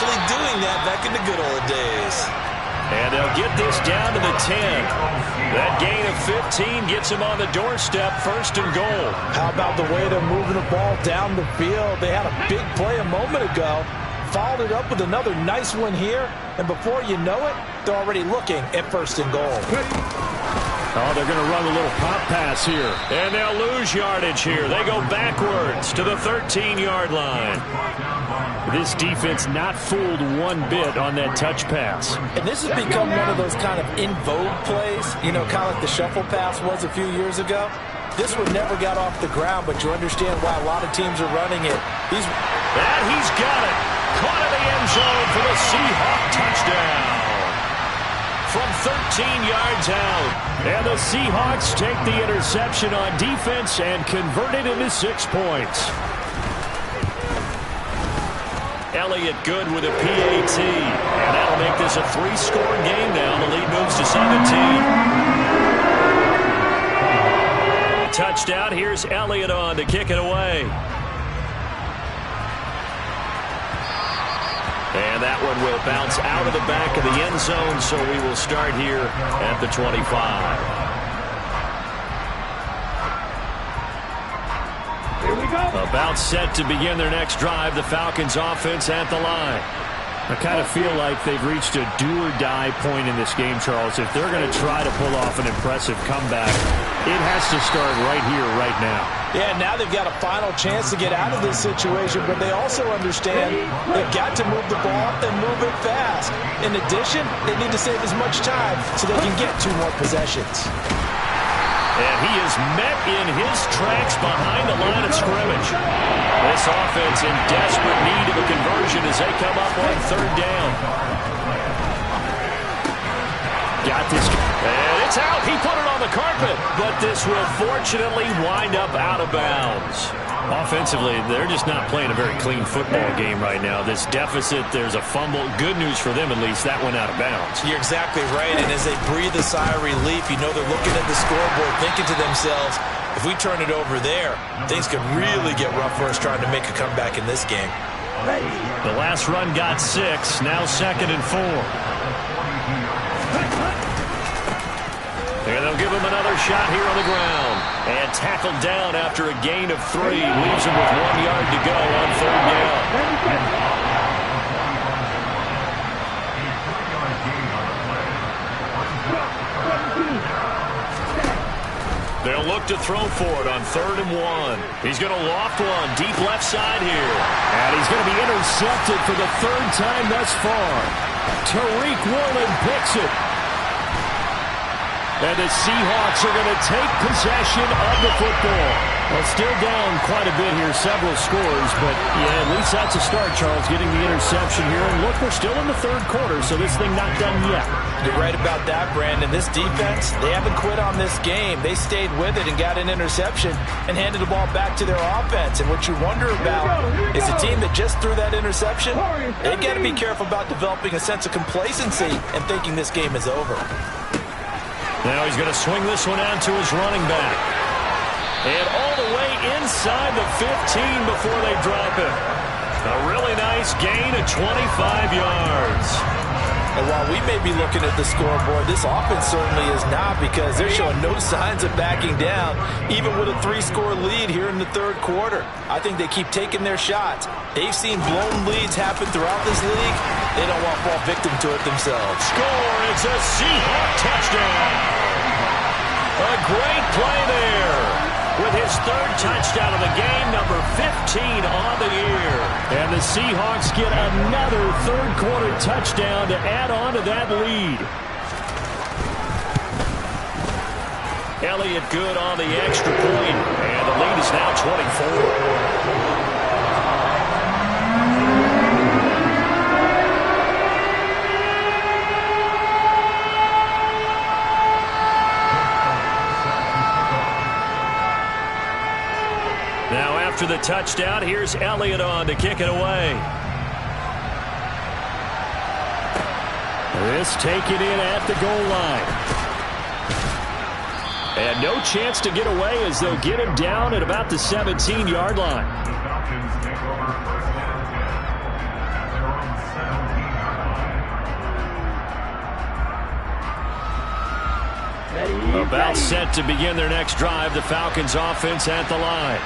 actually doing that back in the good old days. And they'll get this down to the 10. That gain of 15 gets them on the doorstep, 1st and goal. How about the way they're moving the ball down the field? They had a big play a moment ago, followed it up with another nice one here, and before you know it, they're already looking at 1st and goal. Oh, they're going to run a little pop pass here. And they'll lose yardage here. They go backwards to the 13-yard line. This defense not fooled one bit on that touch pass. And this has become one of those kind of in vogue plays, you know, kind of like the shuffle pass was a few years ago. This one never got off the ground, but you understand why a lot of teams are running it. He's got it. Caught in the end zone for the Seahawk touchdown. From 13 yards out. And the Seahawks take the interception on defense and convert it into 6 points. Elliott good with a PAT. And that'll make this a 3-score game now. The lead moves to 17. Touchdown. Here's Elliott on to kick it away. And that one will bounce out of the back of the end zone, so we will start here at the 25. Here we go. About set to begin their next drive, the Falcons offense at the line. I kind of feel like they've reached a do-or-die point in this game, Charles. If they're going to try to pull off an impressive comeback, it has to start right here, right now. Yeah, now they've got a final chance to get out of this situation, but they also understand they've got to move the ball and move it fast. In addition, they need to save as much time so they can get 2 more possessions. And he is met in his tracks behind the line of scrimmage. This offense in desperate need of a conversion as they come up on 3rd down. Got this. And it's out. He put it on the carpet. But this will fortunately wind up out of bounds. Offensively, they're just not playing a very clean football game right now. This deficit, there's a fumble. Good news for them, at least. That went out of bounds. You're exactly right. And as they breathe a sigh of relief, you know they're looking at the scoreboard, thinking to themselves, if we turn it over there, things could really get rough for us trying to make a comeback in this game. The last run got 6. Now 2nd and 4. And they'll give him another shot here on the ground. And tackled down after a gain of 3. Leaves him with 1 yard to go on 3rd down. They'll look to throw for it on 3rd and 1. He's going to loft one deep left side here. And he's going to be intercepted for the 3rd time thus far. Tariq Woolen picks it. And the Seahawks are going to take possession of the football. Well, still down quite a bit here, several scores, but yeah, at least that's a start, Charles, getting the interception here. And look, we're still in the 3rd quarter, so this thing not done yet. You're right about that, Brandon. This defense, they haven't quit on this game. They stayed with it and got an interception and handed the ball back to their offense. And what you wonder about is a team that just threw that interception, they've got to be careful about developing a sense of complacency and thinking this game is over. Now he's going to swing this one out to his running back. And all the way inside the 15 before they drop it. A really nice gain of 25 yards. And while we may be looking at the scoreboard, this offense certainly is not, because they're showing no signs of backing down, even with a 3-score lead here in the 3rd quarter. I think they keep taking their shots. They've seen blown leads happen throughout this league. They don't want to fall victim to it themselves. Score! It's a Seahawk touchdown! A great play there. With his 3rd touchdown of the game, number 15 on the year. And the Seahawks get another 3rd quarter touchdown to add on to that lead. Elliott good on the extra point, and the lead is now 24. Now after the touchdown, here's Elliott on to kick it away. This taken in at the goal line. And no chance to get away as they'll get him down at about the 17-yard line. About set to begin their next drive, the Falcons offense at the line.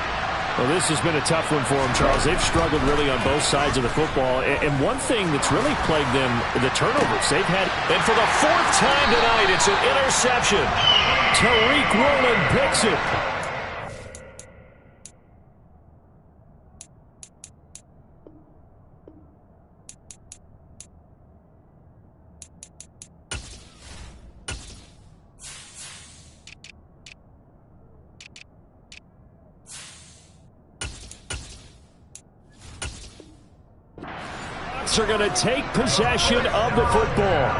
Well, this has been a tough one for them, Charles. They've struggled really on both sides of the football. And one thing that's really plagued them, the turnovers. They've had, and for the fourth time tonight, it's an interception. Tariq Woolen picks it. Are going to take possession of the football.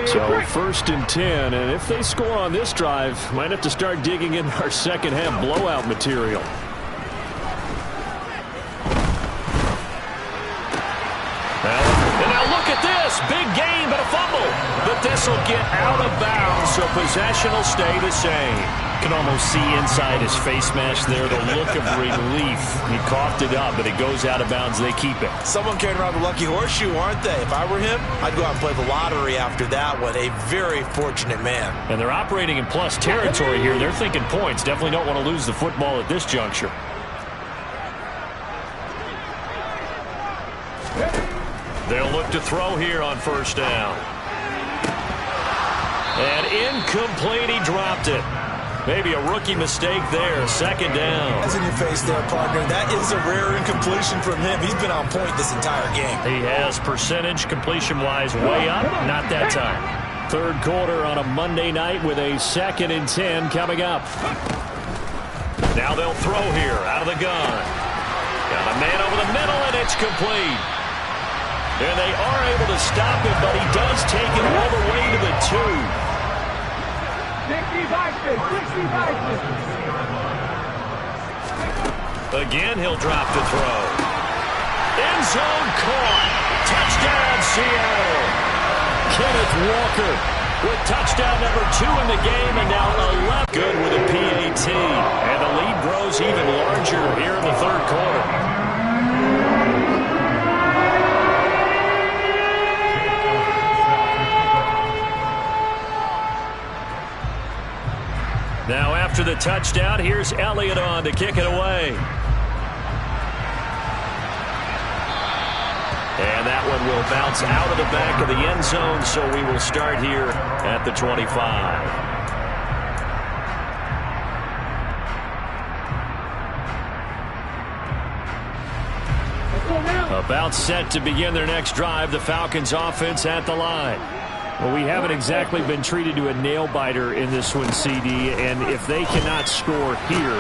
So 1st and 10, and if they score on this drive, might have to start digging in our second half blowout material. Big gain, but a fumble. But this will get out of bounds, so possession will stay the same. You can almost see inside his face mask there the look of relief. He coughed it up, but it goes out of bounds. They keep it. Someone carrying around the lucky horseshoe, aren't they? If I were him, I'd go out and play the lottery after that one. A very fortunate man. And they're operating in plus territory here. They're thinking points. Definitely don't want to lose the football at this juncture. They'll look to throw here on 1st down. And incomplete, he dropped it. Maybe a rookie mistake there, 2nd down. That's in your face there, partner. That is a rare incompletion from him. He's been on point this entire game. He has percentage completion-wise way up, not that time. 3rd quarter on a Monday night with a 2nd and 10 coming up. Now they'll throw here out of the gun. Got a man over the middle, and it's complete. And they are able to stop him, but he does take it all the way to the 2. 65. Again, he'll drop to throw. End zone caught. Touchdown, Seattle. Kenneth Walker with touchdown number 2 in the game, and now 11. Good with a PAT. And the lead grows even larger here in the 3rd quarter. Now after the touchdown, here's Elliott on to kick it away. And that one will bounce out of the back of the end zone, so we will start here at the 25. About set to begin their next drive, the Falcons offense at the line. Well, we haven't exactly been treated to a nail-biter in this one, CD, and if they cannot score here,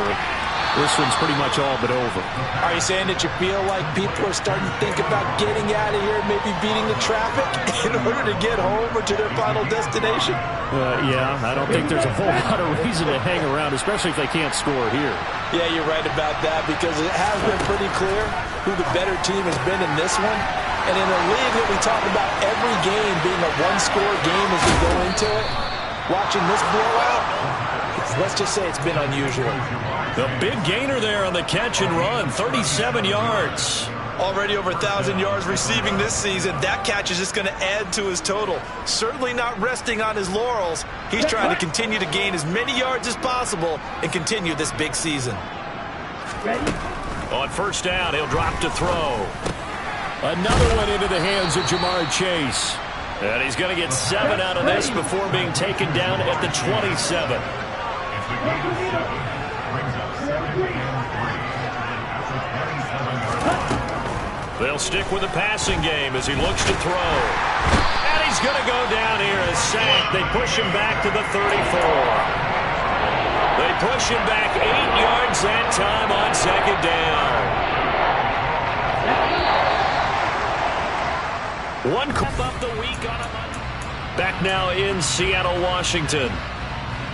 this one's pretty much all but over. Are you saying that you feel like people are starting to think about getting out of here, maybe beating the traffic in order to get home or to their final destination? Yeah, I don't think there's a whole lot of reason to hang around, especially if they can't score here. Yeah, you're right about that, because it has been pretty clear who the better team has been in this one. And in a league that we talk about every game being a one-score game as we go into it, watching this blowout, let's just say it's been unusual. The big gainer there on the catch and run, 37 yards. Already over 1,000 yards receiving this season. That catch is just going to add to his total. Certainly not resting on his laurels. He's trying to continue to gain as many yards as possible and continue this big season. On 1st down, he'll drop to throw. Another one into the hands of Jamar Chase. And he's going to get 7 out of this before being taken down at the 27. They'll stick with the passing game as he looks to throw. And he's going to go down here as sacked. They push him back to the 34. They push him back 8 yards that time on 2nd down. One cup up the week on a Monday. Back now in Seattle, Washington.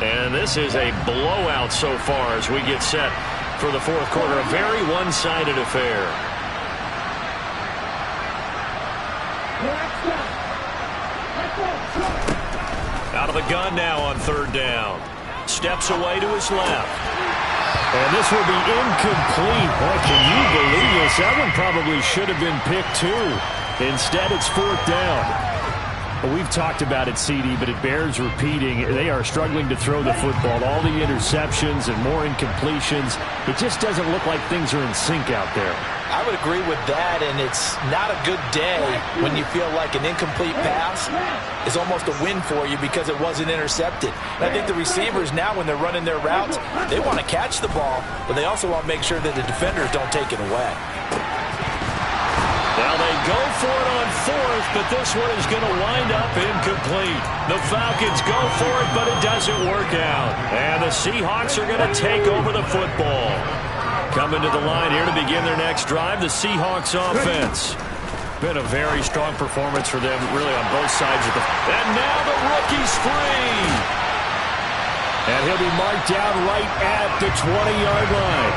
And this is a blowout so far as we get set for the 4th quarter. A very one-sided affair. Out of the gun now on third down. Steps away to his left. And this will be incomplete. Boy, can you believe this? That one probably should have been picked too. Instead, it's fourth down. We've talked about it, CD, but it bears repeating. They are struggling to throw the football. All the interceptions and more incompletions. It just doesn't look like things are in sync out there. I would agree with that, and it's not a good day when you feel like an incomplete pass is almost a win for you because it wasn't intercepted. And I think the receivers now, when they're running their routes, they want to catch the ball, but they also want to make sure that the defenders don't take it away. Now they go for it on fourth, but this one is going to wind up incomplete. The Falcons go for it, but it doesn't work out. And the Seahawks are going to take over the football. Coming to the line here to begin their next drive, the Seahawks offense. Been a very strong performance for them, really on both sides of the... And now the rookie's free. And he'll be marked down right at the 20-yard line.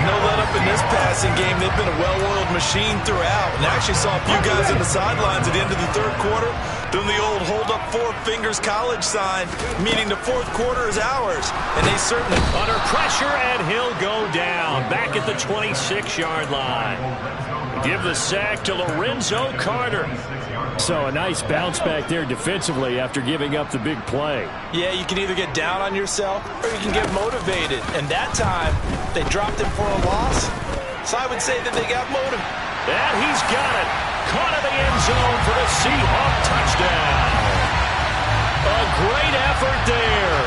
No let-up in this passing game. They've been a well-oiled machine throughout. And I actually saw a few guys in the sidelines at the end of the third quarter doing the old hold-up four fingers college sign, meaning the fourth quarter is ours. And they certainly... Under pressure, and he'll go down. Back at the 26-yard line. Give the sack to Lorenzo Carter. So a nice bounce back there defensively after giving up the big play. Yeah, you can either get down on yourself or you can get motivated. And that time, they dropped him for a loss. So I would say that they got motivated. And he's got it. Caught in the end zone for the Seahawk touchdown. A great effort there.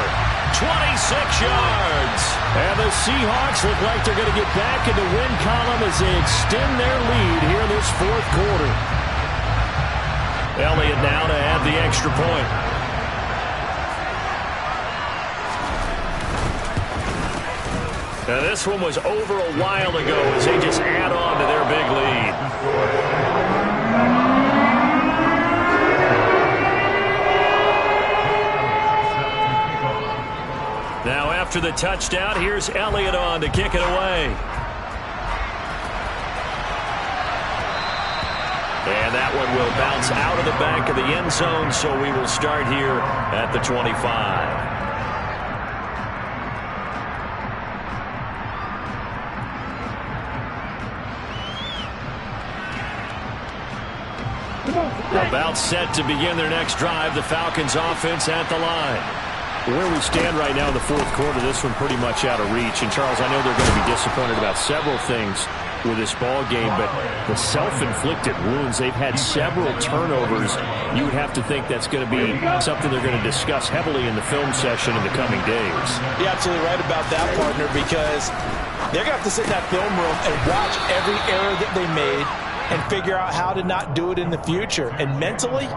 26 yards. And the Seahawks look like they're going to get back in the win column as they extend their lead here in this fourth quarter. Elliott now to add the extra point. Now this one was over a while ago as they just add on to their big lead. Now after the touchdown, here's Elliott on to kick it away. And that one will bounce out of the back of the end zone, so we will start here at the 25. About set to begin their next drive, the Falcons offense at the line. Where we stand right now in the fourth quarter, this one pretty much out of reach. And, Charles, I know they're going to be disappointed about several things with this ball game, but the self-inflicted wounds, they've had several turnovers. You would have to think that's going to be something they're going to discuss heavily in the film session in the coming days. You're absolutely right about that, partner, because they're going to have to sit in that film room and watch every error that they made and figure out how to not do it in the future. And mentally,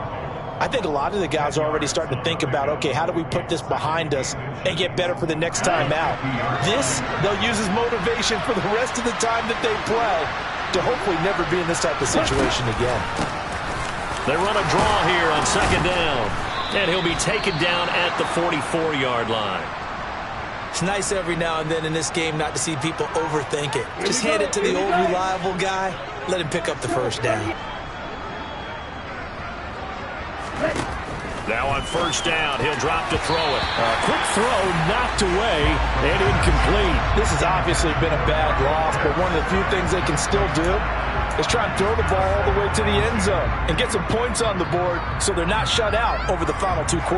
I think a lot of the guys are already starting to think about, okay, how do we put this behind us and get better for the next time out? This, they'll use as motivation for the rest of the time that they play to hopefully never be in this type of situation again. They run a draw here on second down, and he'll be taken down at the 44-yard line. It's nice every now and then in this game not to see people overthink it. Just hand it to the old reliable guy, let him pick up the first down. Now on first down, he'll drop to throw it. Quick throw, knocked away, and incomplete. This has obviously been a bad loss, but one of the few things they can still do is try and throw the ball all the way to the end zone and get some points on the board so they're not shut out over the final two quarters.